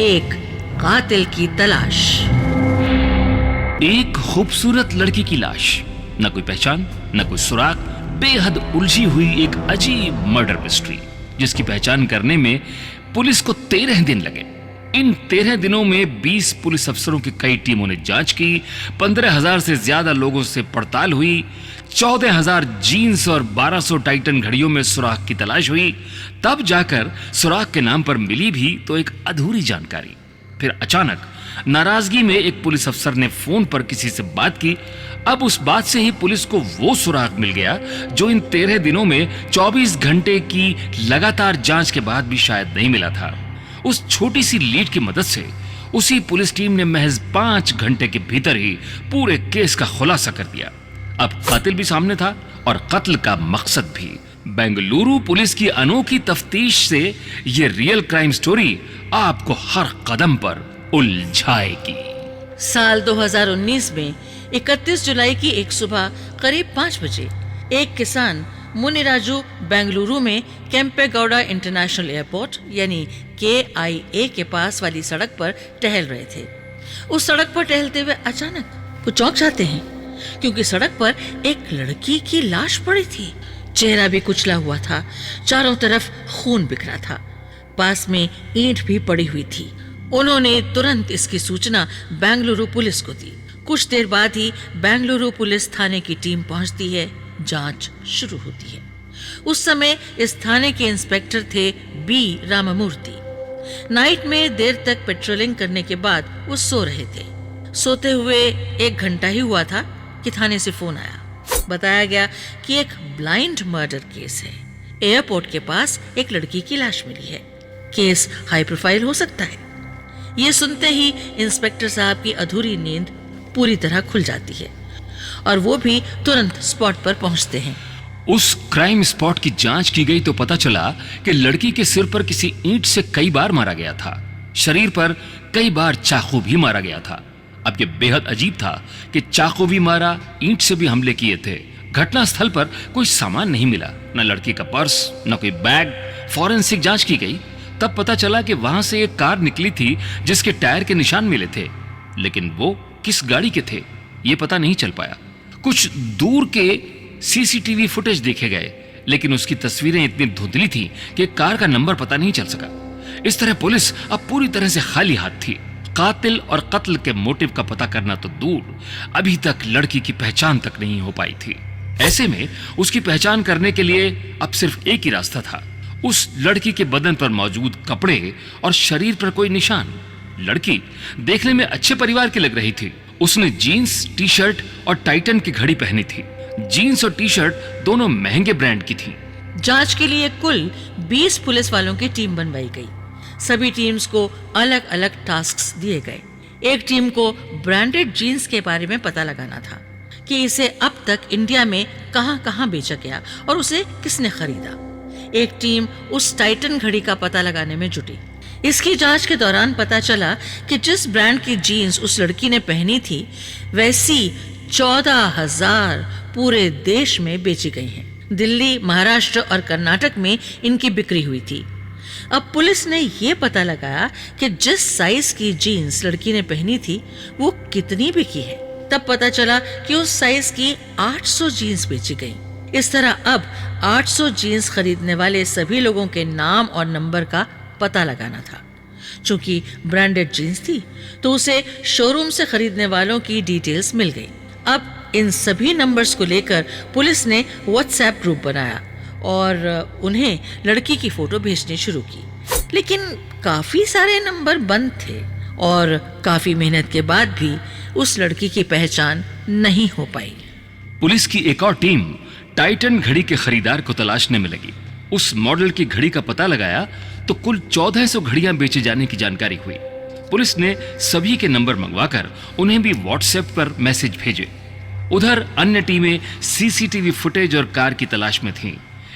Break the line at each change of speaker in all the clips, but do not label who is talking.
एक कातिल की तलाश।
एक खूबसूरत लड़की की लाश, न कोई पहचान न कोई सुराग, बेहद उलझी हुई एक अजीब मर्डर मिस्ट्री जिसकी पहचान करने में पुलिस को 13 दिन लगे। इन 13 दिनों में 20 पुलिस अफसरों की कई टीमों ने जांच की, 15,000 से ज्यादा लोगों से पड़ताल हुई, 14,000 जीन्स और 1200 टाइटन घड़ियों में सुराग की तलाश हुई। तब जाकर सुराग के नाम पर मिली भी तो एक अधूरी जानकारी। फिर अचानक नाराजगी में एक पुलिस अफसर ने फोन पर किसी से बात की। अब उस बात से ही पुलिस को वो सुराग मिल गया जो इन 13 दिनों में 24 घंटे की लगातार जांच के बाद भी शायद नहीं मिला था। उस छोटी सी लीड की मदद से उसी पुलिस टीम ने महज 5 घंटे के भीतर ही पूरे केस का खुलासा कर दिया। अब कातिल भी सामने था और कत्ल का मकसद भी। बेंगलुरु पुलिस की अनोखी तफ्तीश से ये रियल क्राइम स्टोरी आपको हर कदम पर उलझाएगी।
साल 2019 में 31 जुलाई की एक सुबह करीब 5 बजे एक किसान मुनिराजू बेंगलुरु में केम्पेगौड़ा इंटरनेशनल एयरपोर्ट यानी KIA के पास वाली सड़क पर टहल रहे थे। उस सड़क पर टहलते हुए अचानक वो चौंक जाते हैं क्योंकि सड़क पर एक लड़की की लाश पड़ी थी। चेहरा भी कुचला हुआ था, चारों तरफ खून बिखरा था, पास में ईंट भी पड़ी हुई थी। उन्होंने तुरंत इसकी सूचना बेंगलुरु पुलिस को दी। कुछ देर बाद ही बेंगलुरु पुलिस थाने की टीम पहुंचती है, जांच शुरू होती है। उस समय इस थाने के इंस्पेक्टर थे B रामामूर्ति। नाइट में देर तक पेट्रोलिंग करने के बाद वो सो रहे थे। सोते हुए 1 घंटा ही हुआ था कि थाने से फोन आया। बताया गया कि एक ब्लाइंड मर्डर केस है। एयरपोर्ट के पास एक लड़की की लाश मिली है। केस हाई प्रोफाइल हो सकता है। ये सुनते ही इंस्पेक्टर साहब की अधूरी नींद पूरी तरह खुल जाती है और वो भी तुरंत स्पॉट पर पहुंचते हैं।
उस क्राइम स्पॉट की जांच की गई तो पता चला कि लड़की के सिर पर किसी ईंट से कई बार मारा गया था। शरीर पर कई बार चाकू भी मारा गया था। अब ये बेहद अजीब था कि चाकू भी मारा, ईंट से भी हमले किए थे। घटना स्थल पर कोई सामान नहीं मिला, न लड़की का पर्स, न कोई बैग। फॉरेंसिक जांच की गई, तब पता चला कि वहां से एक कार निकली थी जिसके टायर के निशान मिले थे, लेकिन वो किस गाड़ी के थे ये पता नहीं चल पाया। कुछ दूर के CCTV फुटेज देखे गए, लेकिन उसकी तस्वीरें इतनी धुंधली थी कि कार का नंबर पता नहीं चल सका। इस तरह पुलिस अब पूरी तरह से खाली हाथ थी। कातिल और कत्ल के मोटिव का पता करना तो दूर, अभी तक लड़की की पहचान तक नहीं हो पाई थी। ऐसे में उसकी पहचान करने के लिए अब सिर्फ एक ही रास्ता था, उस लड़की के बदन पर मौजूद कपड़े और शरीर पर कोई निशान। लड़की देखने में अच्छे परिवार की लग रही थी। उसने जीन्स, टी-शर्ट और टाइटन की घड़ी पहनी थी। जीन्स और टी-शर्ट दोनों महंगे ब्रांड की थी।
जांच के लिए कुल 20 पुलिस वालों की टीम बनवाई गई। सभी टीम्स को अलग अलग टास्क्स दिए गए। एक टीम को ब्रांडेड जीन्स के बारे में पता लगाना था कि इसे अब तक इंडिया में कहां-कहां बेचा गया और उसे किसने खरीदा। एक टीम उस टाइटन घड़ी का पता लगाने में जुटी। इसकी जांच के दौरान पता चला कि जिस ब्रांड की जीन्स उस लड़की ने पहनी थी वैसी 14,000 पूरे देश में बेची गई हैं। दिल्ली, महाराष्ट्र और कर्नाटक में इनकी बिक्री हुई थी। अब पुलिस ने यह पता लगाया कि जिस साइज की जीन्स लड़की ने पहनी थी वो कितनी बिकी है। तब पता चला कि उस साइज की 800 जीन्स बेची गई। इस तरह अब 800 जीन्स खरीदने वाले सभी लोगों के नाम और नंबर का पता लगाना था। चूंकि ब्रांडेड जीन्स थी तो उसे शोरूम से खरीदने वालों की डिटेल्स मिल गई। अब इन सभी नंबर्स को लेकर पुलिस ने WhatsApp ग्रुप बनाया और उन्हें लड़की की फोटो भेजनी शुरू की, लेकिन काफी सारे नंबर बंद थे और काफी मेहनत के बाद भी उस लड़की की पहचान नहीं हो पाई।
पुलिस की एक और टीम टाइटन घड़ी के खरीदार को तलाशने में लगी। उस मॉडल की घड़ी का पता लगाया तो कुल 1400 घड़ियां बेचे जाने की जानकारी हुई। पुलिस ने सभी के नंबर मंगवाकर उन्हें भी WhatsApp पर मैसेज भेजे। उधर अन्य टीमें CCTV फुटेज और कार की तलाश में थीं।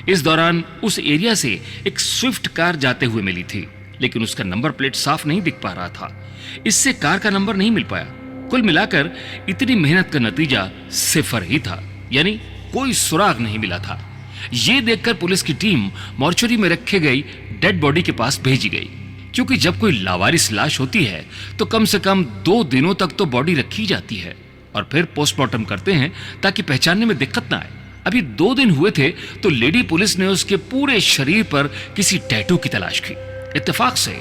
इस दौरान उस एरिया से एक स्विफ्ट कार जाते हुए मिली थी, लेकिन उसका नंबर प्लेट साफ नहीं दिख पा रहा था। इससे कार का नंबर नहीं मिल पाया। कुल मिलाकर इतनी मेहनत का नतीजा सिफर ही था, यानी कोई सुराग नहीं मिला था। ये देखकर पुलिस की टीम मॉर्चरी में रखे गई डेड बॉडी के पास भेजी गई। क्योंकि जब कोई लावारिस लाश होती है तो कम से कम 2 दिनों तक तो बॉडी रखी जाती है और फिर पोस्टमार्टम करते हैं ताकि पहचानने में दिक्कत ना आए। अभी 2 दिन हुए थे तो लेडी पुलिस ने उसके पूरे शरीर पर किसी टैटू की तलाश की। इत्तेफाक से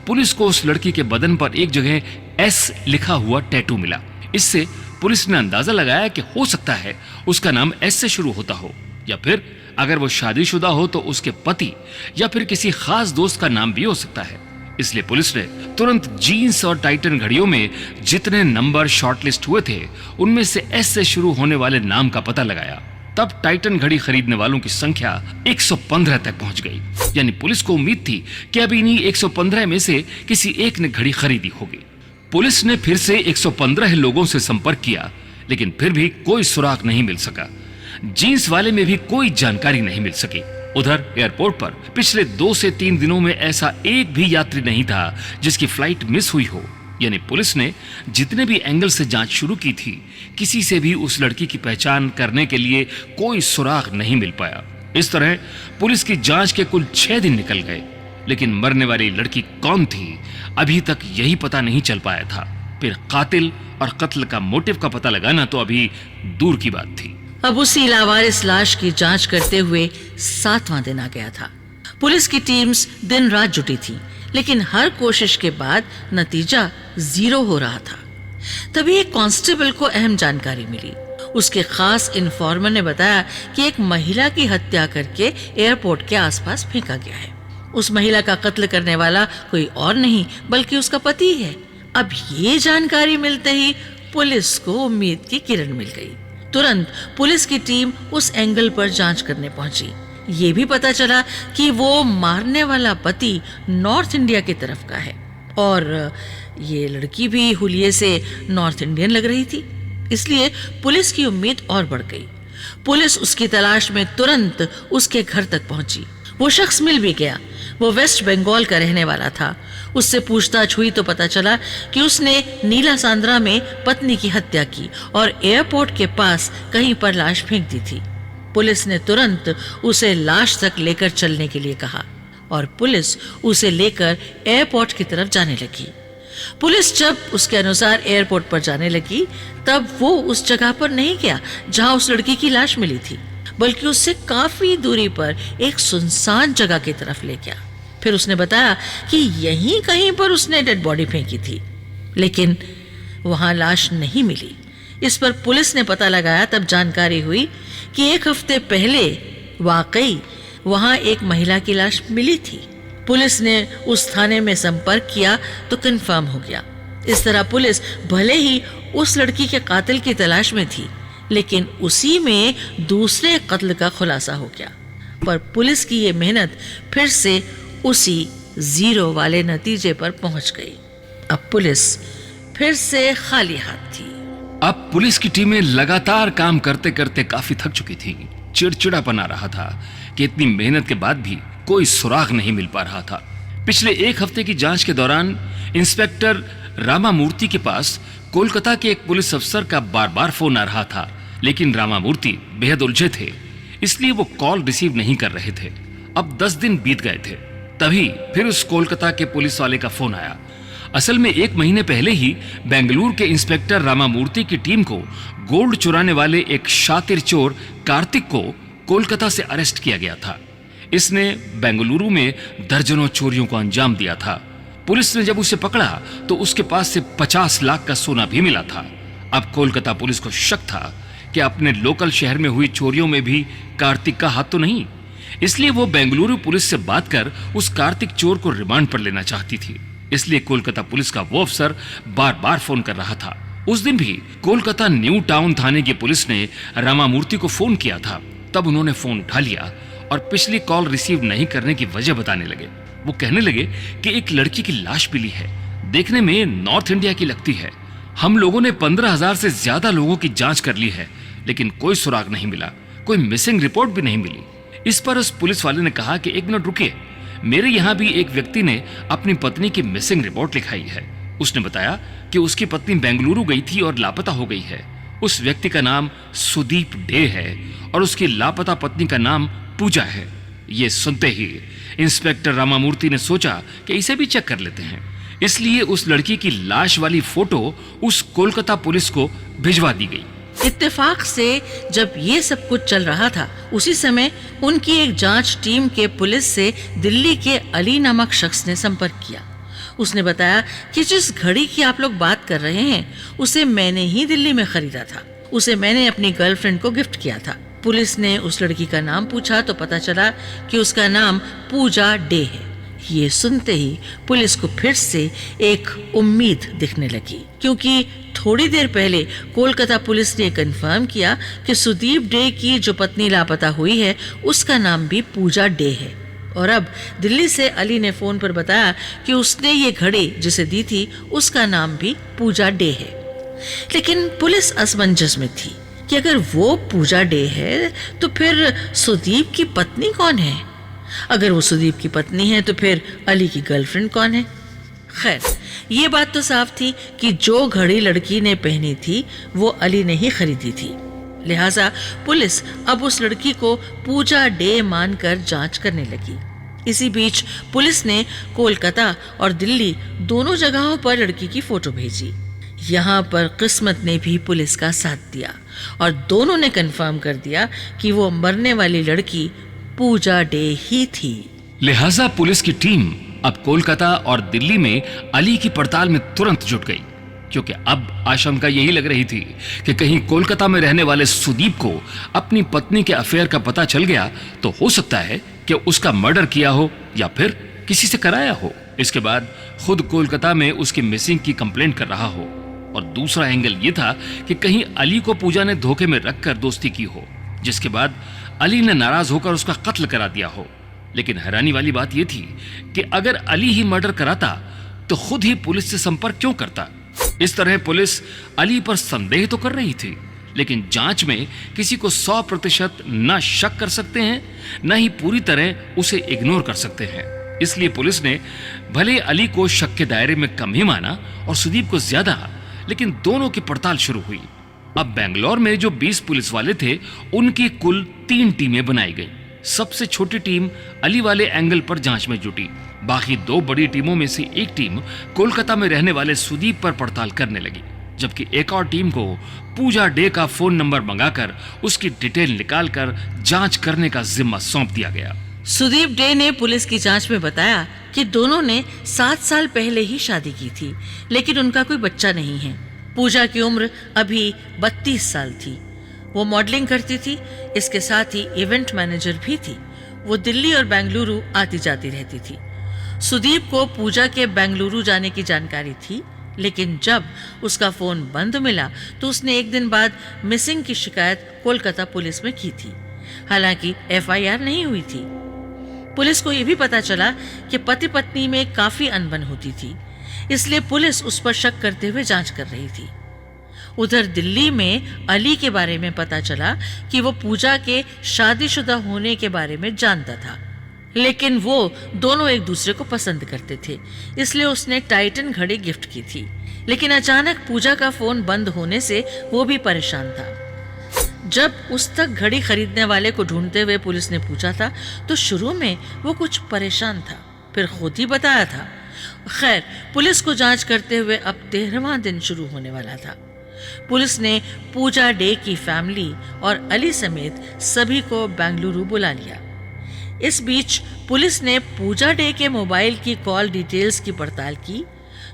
पुलिस को उस लड़की के बदन पर एक जगह एस लिखा हुआ टैटू मिला। इससे पुलिस ने अंदाजा लगाया कि हो सकता है उसका नाम एस से शुरू होता हो, या फिर अगर वो शादीशुदा हो तो उसके पति या फिर किसी खास दोस्त का नाम भी हो सकता है। इसलिए पुलिस ने तुरंत जीन्स और टाइटन घड़ियों में जितने नंबर शॉर्टलिस्ट हुए थे उनमें से एस से शुरू होने वाले नाम का पता लगाया। तब टाइटन घड़ी खरीदने वालों की संख्या 115 तक पहुंच गई। यानी पुलिस को उम्मीद थी कि अब इन्हीं 115 में से किसी एक ने घड़ी खरीदी होगी। पुलिस ने फिर से 115 लोगों से संपर्क किया, लेकिन फिर भी कोई सुराग नहीं मिल सका। जीन्स वाले में भी कोई जानकारी नहीं मिल सकी। उधर एयरपोर्ट पर पिछले 2 से 3 दिनों में ऐसा एक भी यात्री नहीं था जिसकी फ्लाइट मिस हुई हो। यानी पुलिस ने जितने भी एंगल से जांच शुरू की थी, किसी से भी उस लड़की की पहचान करने के लिए कोई सुराग नहीं मिल पाया। इस तरह पुलिस की जांच के कुल 6 दिन निकल गए, लेकिन मरने वाली लड़की कौन थी अभी तक यही पता नहीं चल पाया था। फिर कातिल और कत्ल का मोटिव का पता लगाना तो अभी दूर की बात थी।
अब उसी लावारिस लाश की जांच करते हुए 7वां दिन आ गया था। पुलिस की टीम्स दिन रात जुटी थी, लेकिन हर कोशिश के बाद नतीजा 0 हो रहा था। तभी एक कांस्टेबल को अहम जानकारी मिली। उसके खास इन्फॉर्मर ने बताया कि एक महिला की हत्या करके एयरपोर्ट के आसपास फेंका गया है। उस महिला का कत्ल करने वाला कोई और नहीं बल्कि उसका पति है। अब ये जानकारी मिलते ही पुलिस को उम्मीद की किरण मिल गई। तुरंत पुलिस की टीम उस एंगल पर जांच करने पहुंची। ये भी पता चला कि वो मारने वाला पति नॉर्थ इंडिया की तरफ का है और ये लड़की भी हुलिये से नॉर्थ इंडियन लग रही थी। इसलिए पुलिस की उम्मीद और बढ़ गई। पुलिस उसकी तलाश में तुरंत उसके घर तक पहुंची। वो शख्स मिल भी गया। वो वेस्ट बंगाल का रहने वाला था। उससे पूछताछ हुई तो पता चला कि उसने नीला सांद्रा में पत्नी की हत्या की और एयरपोर्ट के पास कहीं पर लाश फेंक दी थी। पुलिस ने तुरंत उसे लाश तक लेकर चलने के लिए कहा और पुलिस उसे लेकर एयरपोर्ट की तरफ जाने लगी। पुलिस जब उसके अनुसार एयरपोर्ट पर जाने लगी तब वो उस जगह पर नहीं गया जहां उस लड़की की लाश मिली थी, बल्कि उससे काफी दूरी पर एक सुनसान जगह की तरफ ले गया। फिर उसने बताया कि यहीं कहीं पर उसने डेड बॉडी फेंकी थी, लेकिन वहां लाश नहीं मिली। इस पर पुलिस ने पता लगाया तब जानकारी हुई कि 1 हफ्ते पहले वाकई वहां एक महिला की लाश मिली थी। पुलिस ने उस थाने में संपर्क किया तो कंफर्म हो गया। इस तरह पुलिस भले ही उस लड़की के कातिल की तलाश में थी, लेकिन उसी में दूसरे कत्ल का खुलासा हो गया। पर पुलिस की ये मेहनत फिर से उसी 0 वाले नतीजे पर पहुंच गई। अब पुलिस फिर से खाली हाथ थी।
अब पुलिस की टीमें लगातार काम करते करते काफी थक चुकी थी। चिड़चिड़ापन आ रहा था कि इतनी मेहनत के बाद भी कोई सुराग नहीं मिल पा रहा था। पिछले 1 हफ्ते की जांच के दौरान इंस्पेक्टर रामामूर्ति के पास कोलकाता के एक पुलिस अफसर का बार-बार फोन आ रहा था, लेकिन रामामूर्ति बेहद उलझे थे, इसलिए वो कॉल रिसीव नहीं कर रहे थे। अब 10 दिन बीत गए थे, तभी फिर उस कोलकाता के पुलिस वाले का फोन आया। असल में 1 महीने पहले ही बेंगलुरु के इंस्पेक्टर रामामूर्ति की टीम को गोल्ड चुराने वाले एक शातिर चोर कार्तिक को कोलकाता से अरेस्ट किया गया था। इसने बेंगलुरु में दर्जनों चोरियों को अंजाम दिया था। पुलिस ने जब उसे पकड़ा तो उसके पास से 50 लाख का सोना भी मिला था। अब कोलकाता पुलिस को शक था कि अपने लोकल शहर में हुई चोरियों में भी कार्तिक का हाथ तो नहीं, इसलिए वो बेंगलुरु पुलिस से बात कर उस कार्तिक चोर को रिमांड पर लेना चाहती थी। इसलिए कोलकाता पुलिस का वो अफसर बार-बार फोन कर रहा था। उस दिन भी कोलकाता न्यू टाउन थाने की पुलिस ने रामामूर्ति को फोन किया था। तब उन्होंने फोन उठा लिया और पिछली कॉल रिसीव नहीं करने की वजह बताने लगे। वो कहने लगे कि एक लड़की की लाश मिली है, देखने में नॉर्थ इंडिया की लगती है। हम लोगों ने 15,000 से ज्यादा लोगों की जांच कर ली है, लेकिन कोई सुराग नहीं मिला, कोई मिसिंग रिपोर्ट भी नहीं मिली। इस पर उस पुलिस वाले ने कहा कि 1 मिनट रुकिए, मेरे यहाँ भी एक व्यक्ति ने अपनी पत्नी की मिसिंग रिपोर्ट लिखाई है। उसने बताया कि उसकी पत्नी बेंगलुरु गई थी और लापता हो गई है। उस व्यक्ति का नाम सुदीप डे है और उसकी लापता पत्नी का नाम पूजा है। ये सुनते ही इंस्पेक्टर रामामूर्ति ने सोचा कि इसे भी चेक कर लेते हैं, इसलिए उस लड़की की लाश वाली फोटो उस कोलकाता पुलिस को भिजवा दी गई।
इत्तेफाक से जब ये सब कुछ चल रहा था, उसी समय उनकी एक जांच टीम के पुलिस से दिल्ली के अली नामक शख्स ने संपर्क किया। उसने बताया कि जिस घड़ी की आप लोग बात कर रहे हैं, उसे मैंने ही दिल्ली में खरीदा था। उसे मैंने अपनी गर्लफ्रेंड को गिफ्ट किया था। पुलिस ने उस लड़की का नाम पूछा तो पता चला कि उसका नाम पूजा डे है। ये सुनते ही पुलिस को फिर से एक उम्मीद दिखने लगी, क्योंकि थोड़ी देर पहले कोलकाता पुलिस ने कंफर्म किया कि सुदीप डे की जो पत्नी लापता हुई है, उसका नाम भी पूजा डे है। और अब दिल्ली से अली ने फोन पर बताया कि उसने ये घड़ी जिसे दी थी, उसका नाम भी पूजा डे है। लेकिन पुलिस असमंजस में थी कि अगर वो पूजा डे है तो फिर सुदीप की पत्नी कौन है? अगर वो सुदीप की पत्नी है तो फिर अली की गर्लफ्रेंड कौन है? खैर, ये बात तो साफ थी कि जो घड़ी लड़की ने पहनी थी वो अली ने ही खरीदी थी। लिहाजा पुलिस अब उस लड़की को पूजा डे मानकर जांच करने लगी। इसी बीच पुलिस ने कोलकाता और दिल्ली दोनों जगहों पर लड़की की फोटो भेजी। यहाँ पर किस्मत ने भी पुलिस का साथ दिया और दोनों ने कंफर्म कर दिया कि वो मरने वाली लड़की पूजा डे ही थी।
लिहाजा पुलिस की टीम अब कोलकाता और दिल्ली में अली की पड़ताल में तुरंत जुट गई, क्योंकि अब आशंका यही लग रही थी कि कहीं कोलकाता में रहने वाले सुदीप को अपनी पत्नी के अफेयर का पता चल गया तो हो सकता है कि उसका मर्डर किया हो या फिर किसी से कराया हो। इसके बाद खुद कोलकाता में उसकी मिसिंग की कंप्लेंट कर रहा हो। और दूसरा एंगल ये था कि कहीं अली को पूजा ने धोखे में रखकर दोस्ती की हो, जिसके बाद अली ने नाराज होकर उसका कत्ल करा दिया हो। लेकिन हैरानी वाली बात यह थी कि अगर अली ही मर्डर कराता तो खुद ही पुलिस से संपर्क क्यों करता? इस तरह पुलिस अली पर संदेह तो कर रही थी, लेकिन जांच में किसी को 100% न शक कर सकते हैं, न ही पूरी तरह उसे इग्नोर कर सकते हैं। इसलिए पुलिस ने भले अली को शक के दायरे में कम ही माना और सुदीप को ज्यादा, लेकिन दोनों की पड़ताल शुरू हुई। अब बेंगलोर में जो 20 पुलिस वाले थे, उनकी कुल 3 टीमें बनाई गई। सबसे छोटी टीम अली वाले एंगल पर जांच में जुटी। बाकी 2 बड़ी टीमों में से एक टीम कोलकाता में रहने वाले सुदीप पर पड़ताल करने लगी, जबकि एक और टीम को पूजा डे का फोन नंबर मंगाकर उसकी डिटेल निकालकर जांच करने का जिम्मा सौंप दिया गया।
सुदीप डे ने पुलिस की जांच में बताया कि दोनों ने 7 साल पहले ही शादी की थी, लेकिन उनका कोई बच्चा नहीं है। पूजा की उम्र अभी 32 साल थी। वो मॉडलिंग करती थी, इसके साथ ही इवेंट मैनेजर भी थी। वो दिल्ली और बेंगलुरु आती जाती रहती थी। सुदीप को पूजा के बेंगलुरु जाने की जानकारी थी, लेकिन जब उसका फोन बंद मिला तो उसने एक दिन बाद मिसिंग की शिकायत कोलकाता पुलिस में की थी। हालांकि FIR नहीं हुई थी। पुलिस को यह भी पता चला कि पति पत्नी में काफी अनबन होती थी, इसलिए पुलिस उस पर शक करते हुए जांच कर रही थी। उधर दिल्ली में अली के बारे में पता चला कि वो पूजा के शादीशुदा होने के बारे में जानता था, लेकिन वो दोनों एक दूसरे को पसंद करते थे, इसलिए उसने टाइटन घड़ी गिफ्ट की थी। लेकिन अचानक पूजा का फोन बंद होने से वो भी परेशान था। जब उस तक घड़ी खरीदने वाले को ढूंढते हुए पुलिस ने पूछा था तो शुरू में वो कुछ परेशान था, फिर खुद ही बताया था। खैर, पुलिस को जांच करते हुए अब 13वां दिन शुरू होने वाला था। पुलिस ने पूजा डे की फैमिली और अली समेत सभी को बेंगलुरु बुला लिया। इस बीच पुलिस ने पूजा डे के मोबाइल की कॉल डिटेल्स की पड़ताल की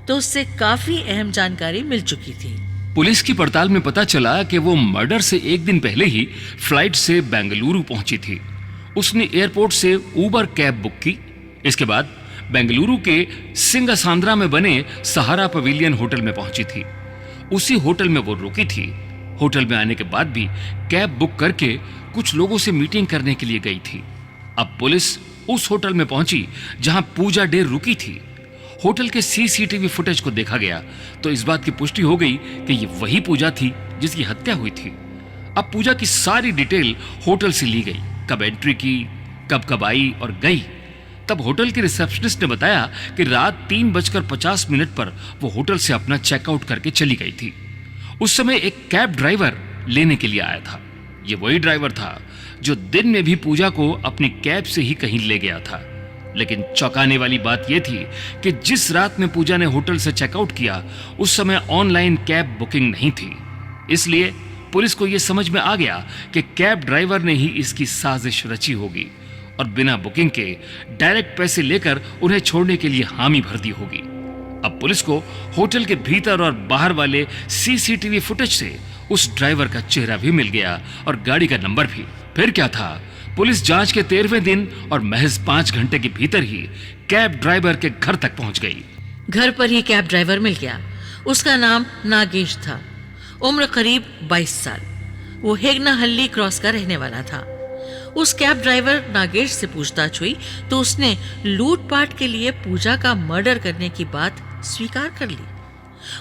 तो उससे काफी अहम जानकारी मिल चुकी थी।
पुलिस की पड़ताल में पता चला कि वो मर्डर से एक दिन पहले ही फ्लाइट से बेंगलुरु पहुंची थी। उसने एयरपोर्ट से उबर कैब बुक की। इसके बाद बेंगलुरु के सिंगासांद्रा में बने सहारा पवेलियन होटल में पहुंची थी। उसी होटल में वो रुकी थी। होटल में आने के बाद भी कैब बुक करके कुछ लोगों से मीटिंग करने के लिए गई थी। अब पुलिस उस होटल में पहुंची जहां पूजा डे रुकी थी। होटल के CCTV फुटेज को देखा गया तो इस बात की पुष्टि हो गई कि ये वही पूजा थी जिसकी हत्या हुई थी। अब पूजा की सारी डिटेल होटल से ली गई, कब एंट्री की, कब आई और गई। तब होटल के रिसेप्शनिस्ट ने बताया कि रात 3:50 पर वो होटल से अपना चेकआउट करके चली गई थी। उस समय एक कैब ड्राइवर लेने के लिए आया था। ये वही ड्राइवर था जो दिन में भी पूजा को अपनी कैब से ही कहीं ले गया था। लेकिन चौंकाने वाली बात यह थी कि जिस रात में पूजा ने होटल से चेकआउट किया उस समय ऑनलाइन कैब बुकिंग नहीं थी। इसलिए पुलिस को यह समझ में आ गया कि कैब ड्राइवर ने ही इसकी साजिश रची होगी और बिना बुकिंग के डायरेक्ट पैसे लेकर उन्हें छोड़ने के लिए हामी भर दी होगी। अब पुलिस को होटल के भीतर और बाहर वाले सीसीटीवी फुटेज से उस ड्राइवर का चेहरा भी मिल गया और गाड़ी का नंबर भी। फिर क्या था, पुलिस जांच के 13वें दिन और महज 5 घंटे के भीतर ही कैब ड्राइवर के घर तक पहुंच गई।
घर पर ही कैब ड्राइवर मिल गया। उसका नाम नागेश था। उम्र करीब 22 साल। वो हेगनाहल्ली क्रॉस का रहने वाला था। उस कैब ड्राइवर नागेश से पूछताछ हुई तो उसने लूटपाट के लिए पूजा का मर्डर करने की बात स्वीकार कर ली।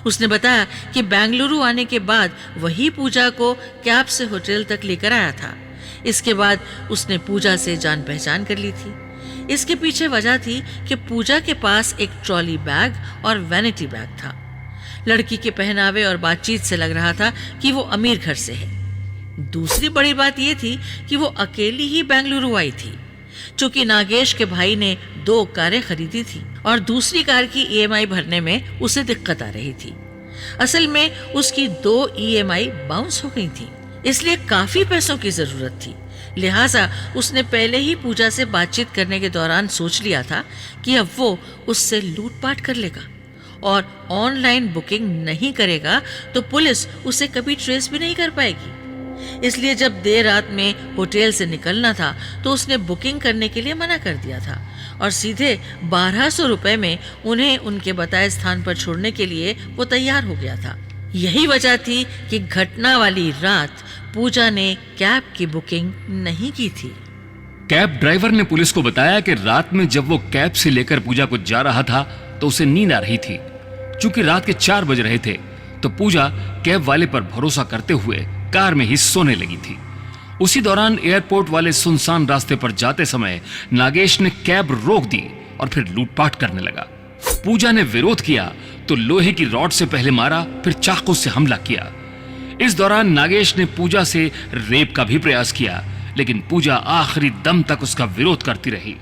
उसने बताया कि बेंगलुरु आने के बाद वही पूजा को कैब से होटल तक लेकर आया था। इसके बाद उसने पूजा से जान पहचान कर ली थी। इसके पीछे वजह थी कि पूजा के पास एक ट्रॉली बैग और वैनिटी बैग था। लड़की के पहनावे और बातचीत से लग रहा था कि वो अमीर घर से है। दूसरी बड़ी बात यह थी कि वो अकेली ही बेंगलुरु आई थी, चूंकि नागेश के भाई ने 2 कारें खरीदी थी और दूसरी कार की ईएमआई भरने में उसे दिक्कत आ रही थी। असल में उसकी 2 ईएमआई बाउंस हो गई थी, इसलिए काफी पैसों की जरूरत थी। लिहाजा उसने पहले ही पूजा से बातचीत करने के दौरान सोच लिया था कि अब वो उससे लूटपाट कर लेगा और ऑनलाइन बुकिंग नहीं करेगा तो पुलिस उसे कभी ट्रेस भी नहीं कर पाएगी। इसलिए जब देर रात में होटल से निकलना था तो उसने बुकिंग करने के लिए मना कर दिया था और सीधे 1200 रुपए में उन्हें उनके बताए स्थान पर छोड़ने के लिए वो तैयार हो गया था। यही वजह थी कि घटना वाली रात पूजा ने कैब की बुकिंग नहीं की थी।
कैब ड्राइवर ने पुलिस को बताया कि रात में जब वो कैब से लेकर पूजा को जा रहा था तो उसे नींद आ रही थी। चूंकि रात के 4 बज रहे थे तो पूजा कैब वाले पर भरोसा करते हुए कार में ही सोने लगी थी। उसी दौरान एयरपोर्ट वाले सुनसान रास्ते पर जाते समय नागेश ने कैब रोक दी और फिर लूटपाट करने लगा। पूजा ने विरोध किया तो लोहे की रॉड से पहले मारा, फिर चाकू से हमला किया। इस दौरान नागेश ने पूजा से रेप का भी प्रयास किया, लेकिन पूजा आखिरी दम तक उसका विरोध करती रही।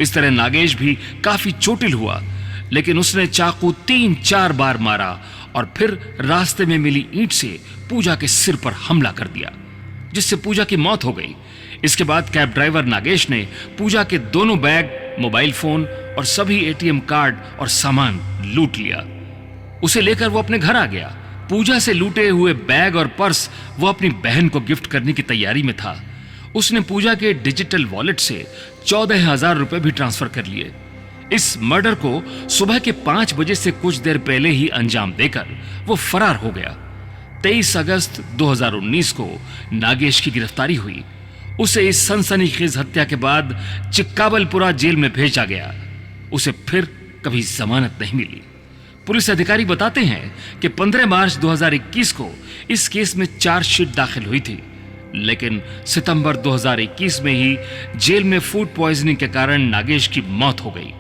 इस तरह नागेश भी काफी चोटिल हुआ, लेकिन उसने चाकू 3-4 बार मारा और फिर रास्ते में मिली ईंट से पूजा के सिर पर हमला कर दिया, जिससे पूजा की मौत हो गई। इसके बाद कैब ड्राइवर नागेश ने पूजा के दोनों बैग, मोबाइल फोन और सभी एटीएम कार्ड और सामान लूट लिया। उसे लेकर वो अपने घर आ गया। पूजा से लूटे हुए बैग और पर्स वो अपनी बहन को गिफ्ट करने की तैयारी में था। उसने पूजा के डिजिटल वॉलेट से 14,000 रुपए भी ट्रांसफर कर लिए। इस मर्डर को सुबह के 5 बजे से कुछ देर पहले ही अंजाम देकर वो फरार हो गया। 23 अगस्त 2019 को नागेश की गिरफ्तारी हुई। उसे इस सनसनीखेज हत्या के बाद चिक्काबलपुरा जेल में भेजा गया। उसे फिर कभी जमानत नहीं मिली। पुलिस अधिकारी बताते हैं कि 15 मार्च 2021 को इस केस में चार्जशीट दाखिल हुई थी, लेकिन सितंबर 2021 में ही जेल में फूड पॉइजनिंग के कारण नागेश की मौत हो गई।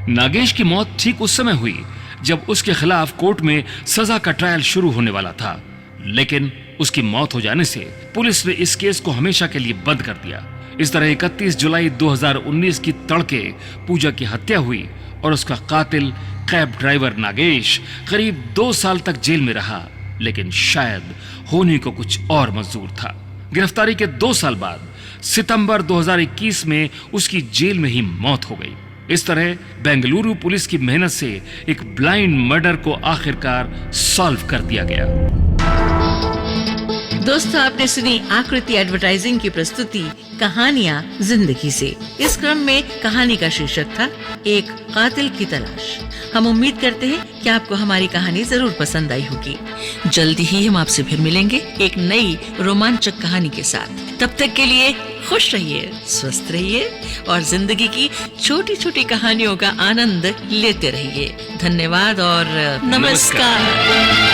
नागेश की मौत ठीक उस समय हुई जब उसके खिलाफ कोर्ट में सजा का ट्रायल शुरू होने वाला था, लेकिन उसकी मौत हो जाने से पुलिस ने इस केस को हमेशा के लिए बंद कर दिया। इस तरह 31 जुलाई 2019 की तड़के पूजा की हत्या हुई और उसका कातिल कैब ड्राइवर नागेश करीब 2 साल तक जेल में रहा, लेकिन शायद होने को कुछ और मंजूर था। गिरफ्तारी के 2 साल बाद सितंबर 2021 में उसकी जेल में ही मौत हो गई। इस तरह बेंगलुरु पुलिस की मेहनत से एक ब्लाइंड मर्डर को आखिरकार सॉल्व कर दिया गया।
दोस्तों, आपने सुनी आकृति एडवर्टाइजिंग की प्रस्तुति कहानियां जिंदगी से। इस क्रम में कहानी का शीर्षक था एक कातिल की तलाश। हम उम्मीद करते हैं कि आपको हमारी कहानी जरूर पसंद आई होगी। जल्दी ही हम आपसे फिर मिलेंगे एक नई रोमांचक कहानी के साथ। तब तक के लिए खुश रहिए, स्वस्थ रहिए और जिंदगी की छोटी छोटी कहानियों का आनंद लेते रहिए। धन्यवाद और नमस्कार।